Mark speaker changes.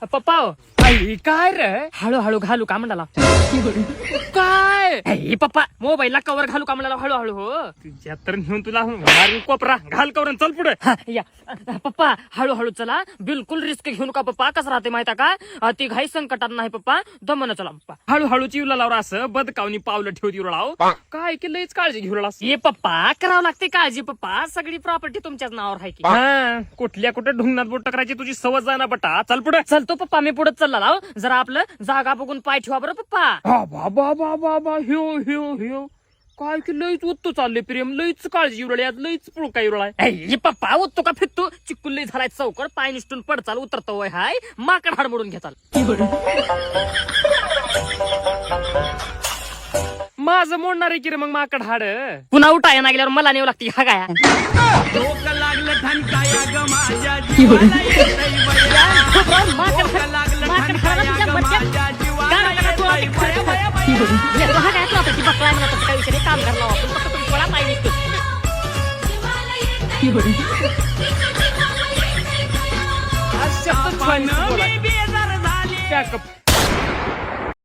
Speaker 1: पप्पा आई काय रे हळूहळू घालू का म्हणाला काय पप्पा मोबाईलला कवर घालू का म्हणाला हळूहळू हो तुझ्या तर नेऊन तुला मारून कोपरा घाल कवर चल पुढे या पप्पा हळूहळू चला बिलकुल रिस्क घेऊ नका पप्पा कसं राहते माहिती का ती घाई संकटात नाही पप्पा दमन चला पप्पा हळूहळू चिवला लावर असं बदकावनी पावलं ठेवती राव काय की लईच काळजी घेऊ राहिला ये पप्पा करावं लागते काळजी पप्पा सगळी प्रॉपर्टी तुमच्याच नावावर आहे की कुठल्या कुठे ढुंगणात बोट टाकायची तुझी सवय जाय ना बटा चल पुढे चलतो पप्पा मी पुढे चालला लाव जरा आपलं जागा बघून पाय ठेवा बरं पप्पा बाबा बाबा ह्यो काय की लईच उत्तू चालले प्रेम लईच काळजी उरळ्यात लईच पुळका उरळाय पप्पा उत्तू का फिरतो चिक्कू लई झालाय चौकड पाय निष्ठून पडचाल उतरतो वय हाय माकड हाड मोडून घेताल माझं मोडणार आहे की रे मग माकड हाड पुन्हा उठाय ना गेल्यावर मला नेऊ लागते हा काय काम करला आपण